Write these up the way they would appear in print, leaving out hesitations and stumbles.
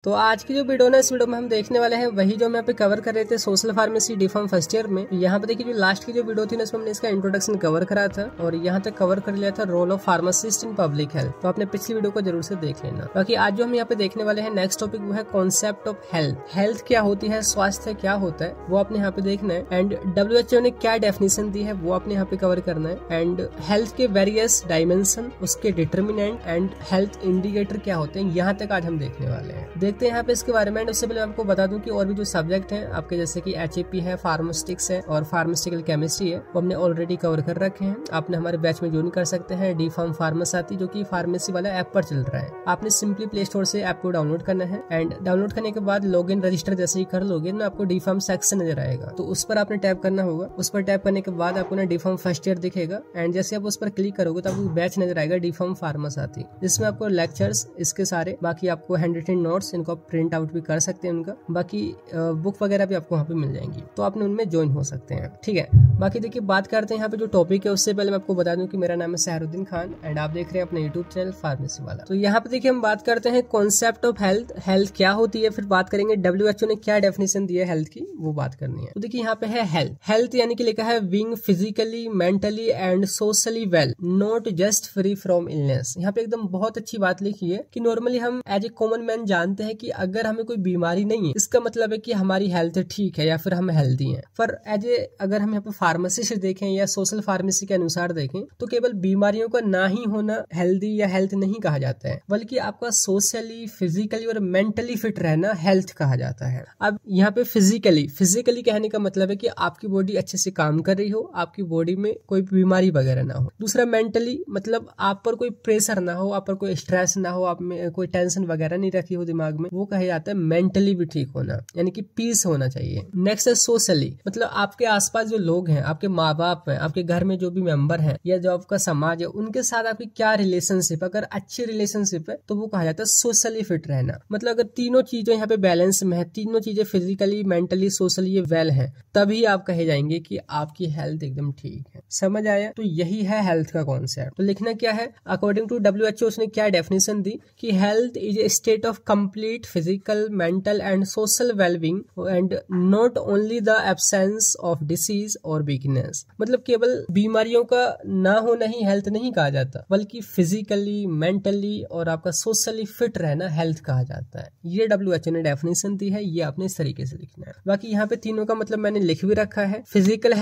तो आज की जो वीडियो है इस वीडियो में हम देखने वाले हैं वही जो हम यहाँ पे कवर कर रहे थे सोशल फार्मेसी डी.फार्म फर्स्ट ईयर में। यहाँ पे देखिए जो लास्ट की जो वीडियो थी ना इसमें हमने इसका इंट्रोडक्शन कवर करा था और यहाँ तक कवर कर लिया था role of pharmacist in public health. तो आपने पिछली वीडियो को जरूर से देख लेना। बाकी आज जो हम यहाँ पे देखने वाले हैं नेक्स्ट टॉपिक वो है कॉन्सेप्ट ऑफ हेल्थ। हेल्थ क्या होती है, स्वास्थ्य क्या होता है वो आपने यहाँ पे देखना है एंड WHO ने क्या डेफिनेशन दी है वो आपने यहाँ पे कवर करना है एंड हेल्थ के वेरियस डायमेंशन, उसके डिटर्मिनेंट एंड हेल्थ इंडिकेटर क्या होते हैं यहाँ तक आज हम देखने वाले हैं। देखते हैं यहाँ पे इसके बारे में। उससे पहले आपको बता दूं कि और भी जो सब्जेक्ट हैं आपके जैसे कि HAP है, फार्मास्टिक्स है और फार्मास्यूटिकल केमिस्ट्री है वो हमने ऑलरेडी कवर कर रखे हैं। आपने हमारे बैच में ज्वाइन कर सकते हैं। डी.फार्म फार्मासाथी जो कि फार्मेसी वाला ऐप पर चल रहा है। आपने सिंपली प्ले स्टोर से ऐप को डाउनलोड करना है एंड डाउनलोड करने के बाद लॉग इन रजिस्टर जैसे ही कर लोगे ना आपको डी.फार्म सेक्शन नजर आएगा। तो उस पर आपने टैप करना होगा। उस पर टैप करने के बाद आपको ना डी.फार्म फर्स्ट ईयर दिखेगा एंड जैसे आप उस पर क्लिक करोगे तो आपको बैच नजर आएगा डी.फार्म फार्मासाथी, जिसमें आपको लेक्चर्स इसके सारे, बाकी आपको हैंड रिटन नोट्स, इनको आप प्रिंट आउट भी कर सकते हैं उनका, बाकी बुक वगैरह भी आपको वहाँ पे मिल जाएंगी तो आपने उनमें ज्वाइन हो सकते हैं। ठीक है, बाकी देखिए बात करते हैं यहाँ पे जो टॉपिक है उससे पहले मैं आपको बता दूं कि मेरा नाम है सहरुद्दीन खान एंड आप देख रहे हैं अपने यूट्यूब चैनल फार्मेसी वाला। तो यहाँ पे देखिए हम बात करते हैं कॉन्सेप्ट ऑफ हेल्थ। हेल्थ क्या होती है, फिर बात करेंगे WHO ने क्या डेफिनेशन दी है हेल्थ की, वो बात करनी है। तो देखिए यहाँ पे है हेल्थ। हेल्थ यानी कि लिखा है being physically, mentally and socially well, not just free from illness. यहाँ पे एकदम बहुत अच्छी बात लिखी है कि नॉर्मली हम एज ए कॉमन मैन जानते हैं कि अगर हमें कोई बीमारी नहीं है इसका मतलब है कि हमारी हेल्थ ठीक है या फिर हम हेल्दी हैं। पर एज ए अगर हम यहाँ पे फार्मेसी से देखें या सोशल फार्मेसी के अनुसार देखें तो केवल बीमारियों का ना ही होना हेल्दी या हेल्थ नहीं कहा जाता है, बल्कि आपका सोशली, फिजिकली और मेंटली फिट रहना हेल्थ कहा जाता है। अब यहाँ पे फिजिकली कहने का मतलब है कि आपकी बॉडी अच्छे से काम कर रही हो, आपकी बॉडी में कोई बीमारी वगैरह ना हो। दूसरा मेंटली मतलब आप पर कोई प्रेशर ना हो, आप पर कोई स्ट्रेस ना हो, आप में कोई टेंशन वगैरह नहीं रखी हो दिमाग में, वो कहा जाता है मेंटली भी ठीक होना, यानी कि पीस होना चाहिए। नेक्स्ट है सोशली, मतलब आपके आसपास जो लोग हैं, आपके माँ बाप हैं, आपके घर में जो भी मेंबर हैं या जो आपका समाज है उनके साथ आपकी क्या रिलेशनशिप, अगर अच्छी रिलेशनशिप है तो वो कहा जाता है सोशली फिट रहना। मतलब अगर तीनों चीजें यहाँ पे बैलेंस में है, तीनों चीजें फिजिकली, मेंटली, सोशली ये वेल है, तभी आप कहे जाएंगे कि आपकी हेल्थ एकदम ठीक है। समझ आया? तो यही है हेल्थ का कॉन्सेप्ट। तो लिखना क्या है, अकॉर्डिंग टू WHO उसने क्या डेफिनेशन दी कि health is a state of complete physical, mental and social wellbeing and not only the absence of disease और वीकनेस। मतलब केवल बीमारियों का ना होना ही हेल्थ नहीं कहा जाता, बल्कि फिजिकली, मेंटली और आपका सोशली फिट रहना हेल्थ कहा जाता है। ये WHO ने डेफिनेशन दी है, ये आपने इस तरीके से लिखना है। बाकी यहाँ पे तीनों का मतलब मैंने लिख भी रखा है। फिजिकल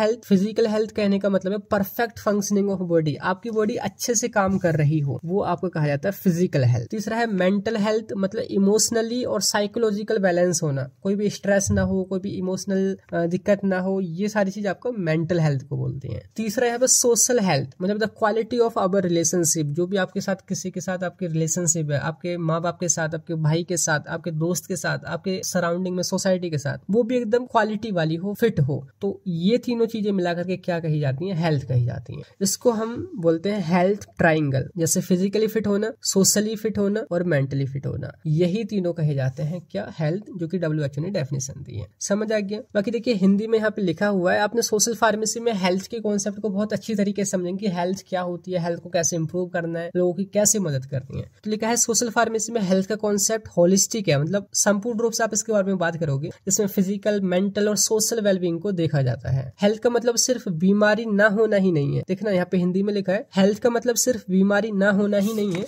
हेल्थ कहने का मतलब है परफेक्ट फंक्शनिंग ऑफ बॉडी, आपकी बॉडी अच्छे से काम कर रही हो, वो आपको कहा जाता है फिजिकल हेल्थ। तीसरा है मेंटल हेल्थ, मतलब इमोशनली और साइकोलॉजिकल बैलेंस होना, कोई भी स्ट्रेस ना हो, कोई भी इमोशनल दिक्कत ना हो, ये सारी चीज आपको मेंटल हेल्थ को बोलते हैं। तीसरा यहाँ पे सोशल हेल्थ, मतलब the quality of our relationship, जो भी आपके साथ किसी के साथ आपकी रिलेशनशिप है, आपके माँ बाप के साथ, आपके भाई के साथ, आपके दोस्त के साथ, आपके सराउंडिंग में सोसाइटी के साथ, वो भी एकदम क्वालिटी वाली हो, फिट हो। तो ये तीनों चीजें मिलाकर के क्या कही जाती है, हेल्थ कही जाती है। इसको हम बोलते हैं हेल्थ ट्राइंगल, जैसे फिजिकली फिट होना, सोशली फिट होना और मेंटली फिट होना, यही तीनों कहे जाते हैं क्या, हेल्थ, जो कि WHO ने डेफिनेशन दी है। समझ आ गया? बाकी देखिए हिंदी में यहाँ पे लिखा हुआ है, आपने सोशल फार्मेसी में हेल्थ के कॉन्सेप्ट को बहुत अच्छी तरीके से समझेंगे कि हेल्थ क्या होती है, हेल्थ को कैसे इंप्रूव करना है, लोगों की कैसे मदद करनी है। तो लिखा है सोशल फार्मेसी में हेल्थ का कॉन्सेप्ट होलिस्टिक है, मतलब संपूर्ण रूप से आप इसके बारे में बात करोगे, जिसमें फिजिकल, मेंटल और सोशल वेलबींग को देखा जाता है। हेल्थ का मतलब सिर्फ बीमारी ना होना ही नहीं है, देखना यहाँ पे हिंदी में लिखा है, हेल्थ का मतलब सिर्फ बीमारी ना होना ही नहीं है,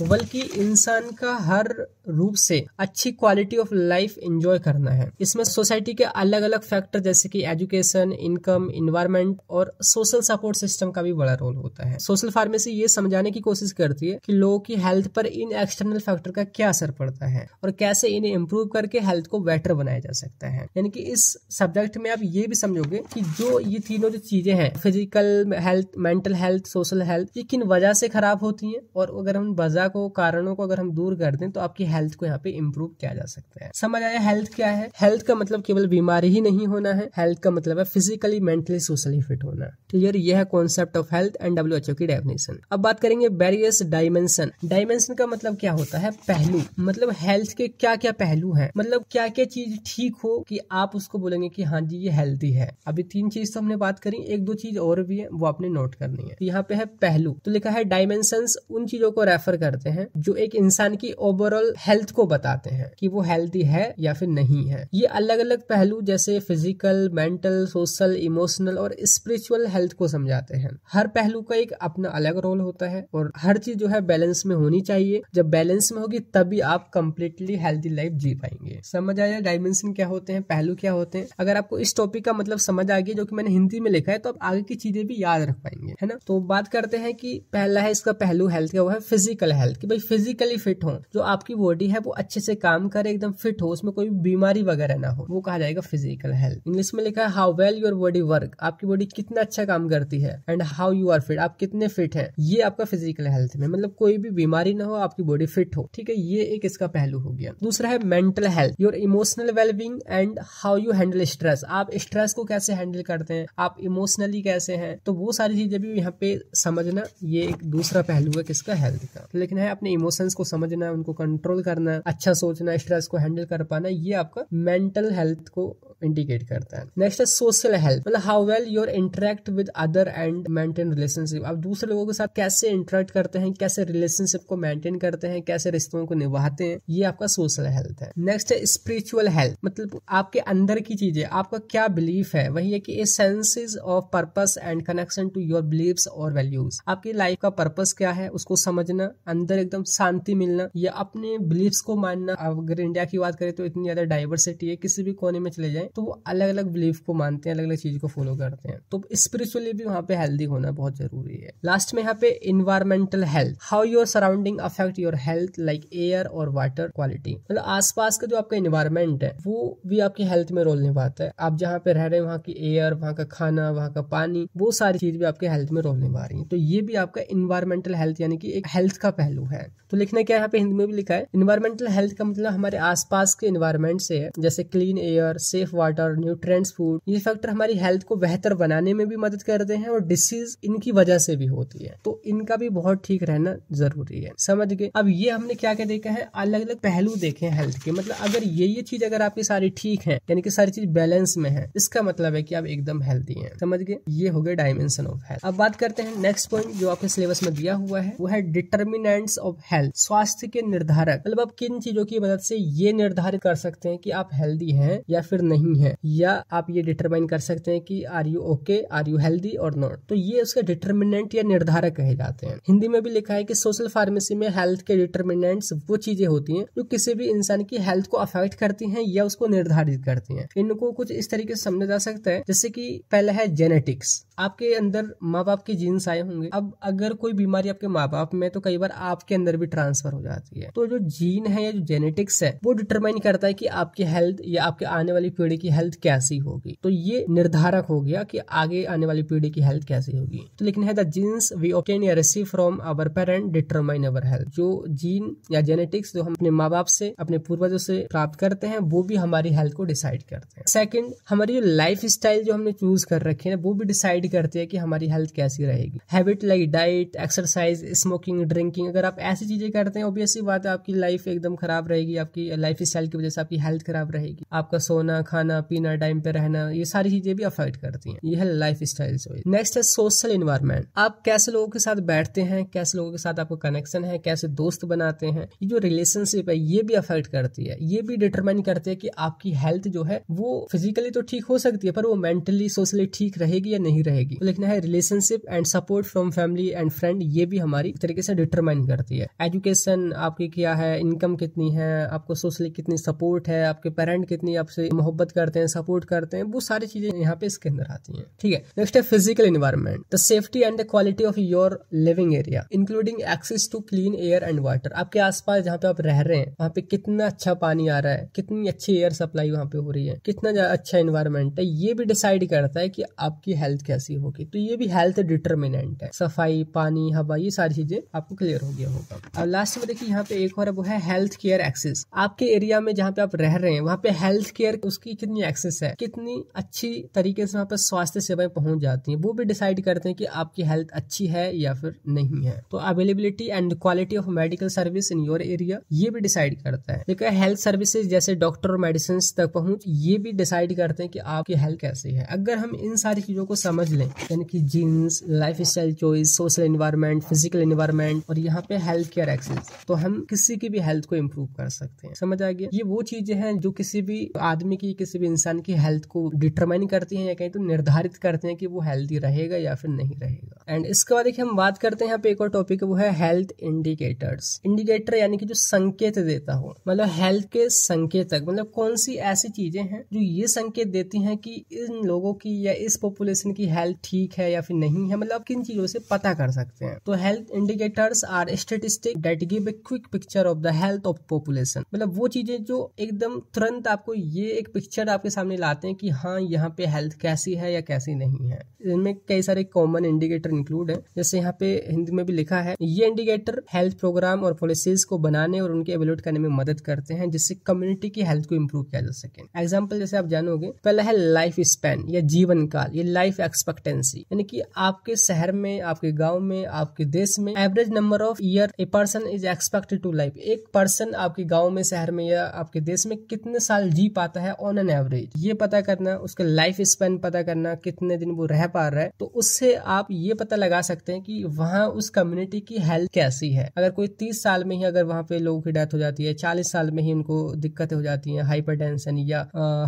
बल्कि इंसान का हर रूप से अच्छी क्वालिटी ऑफ लाइफ एंजॉय करना है। इसमें सोसाइटी के अलग अलग फैक्टर जैसे कि एजुकेशन, इनकम, इन्वायरमेंट और सोशल सपोर्ट सिस्टम का भी बड़ा रोल होता है। सोशल फार्मेसी ये समझाने की कोशिश करती है कि लोगों की हेल्थ पर इन एक्सटर्नल फैक्टर का क्या असर पड़ता है और कैसे इन्हें इम्प्रूव करके हेल्थ को बेटर बनाया जा सकता है। यानी कि इस सब्जेक्ट में आप ये भी समझोगे कि जो ये तीनों जो चीजें हैं, physical health, mental health, social health, ये किन वजह से खराब होती हैं और अगर हम वजह को, कारणों को अगर हम दूर कर दें तो आपकी हेल्थ को यहाँ पे इम्प्रूव किया जा सकता है। समझ आया हेल्थ क्या है? हेल्थ का मतलब केवल बीमारी ही नहीं होना है, हेल्थ का मतलब है फिजिकली, मेंटली, सोशली फिट होना। क्लियर, ये है concept of health and WHO की डेफिनेशन। अब बात करेंगे वेरियस डायमेंशन। डायमेंशन का मतलब क्या होता है? पहलू। मतलब हेल्थ के क्या क्या पहलू हैं, मतलब क्या क्या चीज ठीक हो कि आप उसको बोलेंगे कि हाँ जी ये हेल्थी है। अभी 3 चीज तो हमने बात करी, 1-2 चीज और भी है वो आपने नोट करनी है। तो यहाँ पे है पहलू, तो लिखा है डायमेंशंस उन चीजों को रेफर करते हैं जो एक इंसान की ओवरऑल हेल्थ को बताते हैं कि वो हेल्थी है या फिर नहीं है। ये अलग अलग पहलू जैसे फिजिकल, मेंटल, सोशल, इमोशनल और स्पिरिचुअल हेल्थ को समझाते हैं। हर पहलू का एक अपना अलग रोल होता है और हर चीज जो है बैलेंस में होनी चाहिए। जब बैलेंस में होगी तभी आप कंप्लीटली हेल्थी लाइफ जी पाएंगे। समझ आया डायमेंशन क्या होते हैं, पहलू क्या होते हैं? अगर आपको इस टॉपिक का मतलब समझ आ गया जो कि मैंने हिंदी में लिखा है तो आप आगे की चीजें भी याद रख पाएंगे, है ना। तो बात करते हैं कि पहला है इसका पहलू हेल्थ का, वो है फिजिकल हेल्थ, कि भाई फिजिकली फिट हो, जो आपकी बॉडी है वो अच्छे से काम करे, एकदम फिट हो, उसमें कोई बीमारी वगैरह ना हो, वो कहा जाएगा फिजिकल हेल्थ। इंग्लिश में लिखा है how well your body work, आपकी बॉडी कितना अच्छा काम करती है, and how you are fit, आप कितने फिट हैं, ये आपका फिजिकल हेल्थ में, मतलब कोई भी बीमारी ना हो, आपकी बॉडी फिट हो, ठीक है। ये एक इसका पहलू हो गया। दूसरा है mental health, your emotional wellbeing and how you handle stress, आप स्ट्रेस को कैसे हैंडल करते हैं, आप इमोशनली कैसे हैं, तो वो सारी चीजें भी यहाँ पे समझना, ये एक दूसरा पहलू है किसका, हेल्थ का। लेकिन है अपने इमोशंस को समझना, उनको कंट्रोल करना, अच्छा सोचना, स्ट्रेस को हैंडल कर पाना, ये आपका मेंटल हेल्थ को इंडिकेट करता है। नेक्स्ट है सोशल हेल्थ, मतलब how well your interact with other and maintain relationship, आप दूसरे लोगों के साथ कैसे इंटरेक्ट करते हैं, कैसे रिलेशनशिप को मेंटेन करते हैं, कैसे रिश्तों को निभाते हैं, ये आपका सोशल हेल्थ है। नेक्स्ट है स्पिरिचुअल हेल्थ, मतलब आपके अंदर की चीजें, आपका क्या बिलीफ है, वही है कि a senses of purpose and connection to your beliefs और वैल्यूज, आपकी लाइफ का पर्पस क्या है उसको समझना, अंदर एकदम शांति मिलना, या अपने बिलीव्स को मानना। अगर इंडिया की बात करें तो इतनी ज्यादा डाइवर्सिटी है, किसी भी कोने में चले जाए तो वो अलग अलग बिलीफ को मानते हैं, अलग अलग चीज को फॉलो करते हैं, तो स्पिरिचुअली भी वहाँ पे हेल्दी होना बहुत जरूरी है। लास्ट में यहाँ पे environmental health, how your surrounding affect your health like air और वाटर क्वालिटी, मतलब आसपास का जो आपका इन्वायरमेंट है वो भी आपकी हेल्थ में रोल निभाता है। आप जहाँ पे रह रहे हैं वहाँ की एयर, वहाँ का खाना, वहाँ का पानी, वो सारी चीज भी आपके हेल्थ में रोल निभा रही है। तो ये भी आपका इन्वायरमेंटल हेल्थ यानी कि एक हेल्थ का पहलू है। तो लिखना क्या है यहाँ पे, हिंदी में भी लिखा है इन्वायरमेंटल हेल्थ का मतलब हमारे आसपास के इन्वायरमेंट से है, जैसे clean air, safe water, nutrients food, ये फैक्टर हमारी हेल्थ को बेहतर बनाने में भी मदद करते हैं और डिसीज इनकी वजह से भी होती है, तो इनका भी बहुत ठीक रहना जरूरी है। समझ गए। अब ये हमने क्या क्या देखा है, अलग अलग पहलू देखे हैं हेल्थ के, मतलब अगर ये चीज अगर आपकी सारी ठीक है, यानी कि सारी चीज बैलेंस में है, इसका मतलब है कि आप एकदम हेल्दी हैं। समझ गए। ये हो गए डायमेंशन ऑफ हेल्थ। अब बात करते हैं नेक्स्ट पॉइंट जो आपके सिलेबस में दिया हुआ है, वो है डिटर्मिनेंट्स ऑफ हेल्थ, स्वास्थ्य के निर्धारक, मतलब आप किन चीजों की मदद से ये निर्धारित कर सकते हैं कि आप हेल्दी हैं या फिर नहीं है, या आप ये डिटरमाइन कर सकते हैं कि are you okay, are you healthy और नॉट, तो ये उसका डिटर्मिनेंट या निर्धारक कहे जाते हैं। हिंदी में भी लिखा है कि सोशल फार्मेसी में हेल्थ के डिटर्मिनेंट्स वो चीजें होती हैं जो किसी भी इंसान की हेल्थ को अफेक्ट करती हैं या उसको निर्धारित करती हैं। इनको कुछ इस तरीके से समझा जा सकता है, जैसे कि पहला है जेनेटिक्स, आपके अंदर माँ बाप के जीन्स आए होंगे। अब अगर कोई बीमारी आपके माँ बाप में, तो कई बार आपके अंदर भी ट्रांसफर हो जाती है। तो जो जीन है या जो जेनेटिक्स है वो डिटरमाइन करता है कि आपकी हेल्थ या आपके आने वाली पीढ़ी की हेल्थ कैसी होगी। तो ये निर्धारक हो गया कि आगे आने वाली पीढ़ी की हेल्थ कैसी होगी। तो लिखना है द जीन्स वी ऑब्टेन या receive from our parent determine our health, जो जीन या जेनेटिक्स जो हम अपने माँ बाप से, अपने पूर्वजों से प्राप्त करते हैं, वो भी हमारी हेल्थ को डिसाइड करते हैं। सेकंड, हमारी जो लाइफ स्टाइल जो हमने चूज कर रखे हैं वो भी डिसाइड करते हैं कि हमारी हेल्थ कैसी रहेगी। Habit like diet, exercise, smoking, drinking, अगर आप ऐसी चीजें करते हैं ऑब्वियसली बात है आपकी लाइफ एकदम खराब रहेगी, आपकी लाइफ स्टाइल की वजह से आपकी हेल्थ खराब रहेगी। आपका सोना, खाना पीना, टाइम पे रहना, ये सारी चीजें भी अफेक्ट करती हैं। ये है लाइफ स्टाइल। नेक्स्ट है सोशल एनवायरनमेंट, आप कैसे लोगों के साथ बैठते हैं, कैसे लोगों के साथ आपका कनेक्शन है, कैसे दोस्त बनाते हैं, ये जो रिलेशनशिप है ये भी अफेक्ट करती है। ये भी डिटरमाइन करती है कि आपकी हेल्थ जो है वो फिजिकली तो ठीक हो सकती है पर वो मेंटली, सोशली ठीक रहेगी या नहीं रहेगी। तो लिखना है relationship and support from family and friend, ये भी हमारी तरीके से डिटरमाइन करती है। एजुकेशन आपकी क्या है, इनकम कितनी है, आपको सोशली कितनी सपोर्ट है, आपके पेरेंट कितनी आपसे मोहब्बत करते हैं, सपोर्ट करते हैं, वो सारी चीजें यहाँ पे इसके अंदर आती हैं। ठीक है। नेक्स्ट है physical environment, the safety and the quality of your living area including access to clean air and water, आपके आसपास जहाँ पे आप रह रहे हैं वहाँ पे कितना अच्छा पानी आ रहा है, कितनी अच्छी एयर सप्लाई वहाँ पे हो रही है, कितना अच्छा एनवायरनमेंट है, ये भी डिसाइड करता है कि आपकी हेल्थ कैसी कैसी होगी। तो ये भी हेल्थ डिटर्मिनेंट है। सफाई, पानी, हवा, ये सारी चीजें आपको क्लियर हो गया होगा। अब लास्ट में देखिए यहाँ पे एक और वो है हेल्थ केयर एक्सेस। आपके एरिया में जहाँ पे आप रह रहे हैं वहाँ पे हेल्थ केयर उसकी कितनी एक्सेस है, कितनी अच्छी तरीके से वहाँ पे स्वास्थ्य सेवाएं पहुंच जाती हैं, वो भी डिसाइड करते हैं कि आपकी हेल्थ अच्छी है या फिर नहीं है। तो availability and quality of medical service in your area ये भी डिसाइड करता है। देखिए हेल्थ सर्विसेज जैसे डॉक्टर और मेडिसिन तक पहुंच ये भी डिसाइड करते हैं कि आपकी हेल्थ कैसी है। अगर हम इन सारी चीजों को समझ लें, यानी कि genes, life style choice, social environment, physical environment और यहाँ पे हेल्थ केयर एक्सेस, तो हम किसी की भी हेल्थ को इम्प्रूव कर सकते हैं। समझ आ गया? ये वो चीजें हैं जो किसी भी आदमी की, किसी भी इंसान की हेल्थ को डिटरमाइन करती हैं या कहीं तो निर्धारित करते हैं कि वो हेल्थी रहेगा या फिर नहीं रहेगा। एंड इसके बाद देखिए हम बात करते हैं यहाँ पे एक और टॉपिक है, वो है हेल्थ इंडिकेटर्स। इंडिकेटर यानी कि जो संकेत देता हो, मतलब हेल्थ के संकेतक, मतलब कौन सी ऐसी चीजें हैं जो ये संकेत देती हैं कि इन लोगों की या इस पॉपुलेशन की हेल्थ ठीक है या फिर नहीं है, मतलब किन चीजों से पता कर सकते हैं। तो health indicators are statistic that give a quick picture of the health of population. मतलब वो चीजें जो एकदम तुरंत आपको ये एक पिक्चर आपके सामने लाते हैं कि हाँ यहाँ पे हेल्थ कैसी है या कैसी नहीं है। इनमें कई सारे कॉमन इंडिकेटर इंक्लूड है, जैसे यहाँ पे हिंदी में भी लिखा है, ये इंडिकेटर हेल्थ प्रोग्राम और पॉलिसीज को बनाने और उनके एवेल्यूएट करने में मदद करते हैं जिससे कम्युनिटी की हेल्थ को इम्प्रूव किया जा सके। एग्जाम्पल जैसे आप जानोगे, पहला है लाइफ स्पैन या जीवन काल, ये लाइफ एक्सपेक्टेंसी, यानी कि आपके शहर में, आपके गांव में, आपके देश में average number of year a person is expected to life. एक पर्सन आपके गांव में, शहर में या आपके देश में कितने साल जी पाता है ऑन एन एवरेज, ये पता करना, उसके लाइफ स्पैन पता करना, कितने दिन वो रह पा रहा है, तो उससे आप ये पता लगा सकते हैं कि वहाँ उस कम्युनिटी की हेल्थ कैसी है। अगर कोई 30 साल में ही अगर वहाँ पे लोगों की डेथ हो जाती है, 40 साल में ही उनको दिक्कतें हो जाती हैं, हाइपरटेंशन या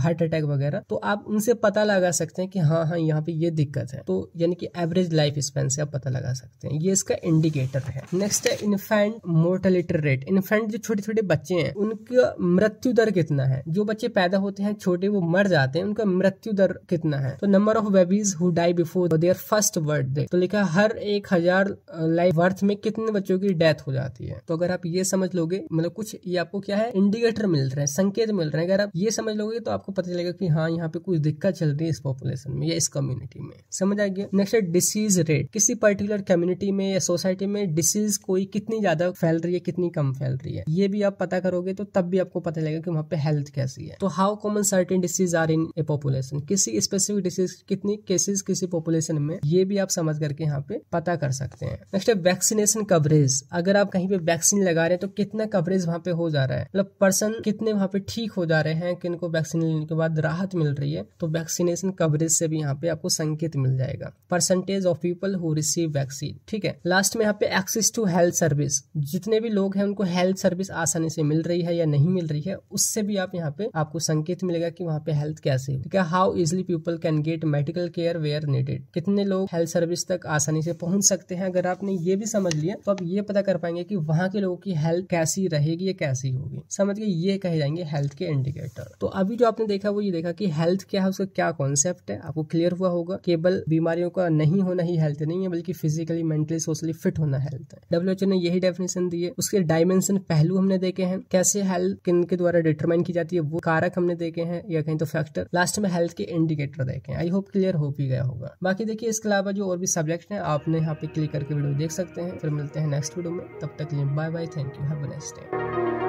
हार्ट अटैक वगैरह, तो आप उनसे पता लगा सकते हैं कि हाँ यहाँ पे ये दिक्कत है। तो यानी कि एवरेज लाइफ स्पैन से आप पता लगा सकते हैं, ये इसका इंडिकेटर है। नेक्स्ट है इन्फेंट मोर्टेलिटी रेट। इन्फेंट जो छोटे छोटे बच्चे हैं उनका मृत्यु दर कितना है। जो बच्चे पैदा होते हैं छोटे, वो मर जाते हैं, उनका मृत्यु दर कितना है। तो number of babies who die before their first birthday, तो लिखा हर 1000 लाइफ बर्थ में कितने बच्चों की डेथ हो जाती है। तो अगर आप ये समझ लोगे, मतलब कुछ ये आपको क्या है, इंडिकेटर मिल रहे हैं, संकेत मिल रहे हैं, अगर आप ये समझ लोगे तो आपको पता चलेगा कि हाँ यहाँ पे कुछ दिक्कत चल रही है इस पॉपुलेशन में या इस कम्युनिटी में। समझ आ गया? नेक्स्ट है डिसीज रेट। किसी पर्टिकुलर कम्युनिटी में या सोसाइटी में डिसीज कोई कितनी ज्यादा फैल रही है, कितनी कम फैल रही है, ये भी आप पता करोगे तो तब भी आपको पता लगेगा कि वहाँ पे हेल्थ कैसी है। तो how common certain disease are in a population, किसी स्पेसिफिक डिसीज कितनी केसेस किसी पॉपुलेशन में, ये भी आप समझ करके यहाँ पे पता कर सकते हैं। नेक्स्ट है वैक्सीनेशन कवरेज। अगर आप कहीं पे वैक्सीन लगा रहे हैं तो कितना कवरेज वहाँ पे हो जा रहा है, मतलब पर्सन कितने वहाँ पे ठीक हो जा रहे हैं, किनको वैक्सीन लेने के बाद राहत मिल रही है। तो वैक्सीनेशन कवरेज से भी यहाँ पे आपको संकेत मिल जाएगा। Percentage of people who receive vaccine, ठीक है। लास्ट में यहाँ पे एक्सेस टू हेल्थ सर्विस, जितने भी लोग हैं उनको हेल्थ सर्विस आसानी से मिल रही है या नहीं मिल रही है, उससे भी आप यहाँ पे आपको संकेत मिलेगा कि वहाँ पे हेल्थ कैसे है, ठीक है। How easily people can get medical care where needed, कितने लोग हेल्थ सर्विस तक आसानी से पहुंच सकते हैं। अगर आपने ये भी समझ लिया तो आप ये पता कर पाएंगे कि वहाँ के लोगों की हेल्थ कैसी रहेगी या कैसी होगी। समझ गए? ये कहे जाएंगे हेल्थ के इंडिकेटर। तो अभी जो आपने देखा वो ये देखा कि हेल्थ क्या है, उसका क्या कॉन्सेप्ट है, आपको क्लियर हुआ होगा। केवल बीमारियों का नहीं होना ही हेल्थ नहीं है, बल्कि फिजिकली, मेंटली, सोशली फिट होना हेल्थ है। WHO ने यही डेफिनेशन दी है। उसके डायमेंशन पहलू हमने देखे हैं, कैसे हेल्थ किन के द्वारा डिटरमाइन की जाती है, वो कारक हमने देखे हैं या कहीं तो फैक्टर। लास्ट में हेल्थ के इंडिकेटर देखे। आई होप क्लियर हो भी गया होगा। बाकी देखिए इसके अलावा जो और भी सब्जेक्ट है आपने यहाँ पे क्लिक करके वीडियो देख सकते हैं। फिर मिलते हैं नेक्स्ट वीडियो में, तब तक के लिए bye bye, thank you, have a nice day.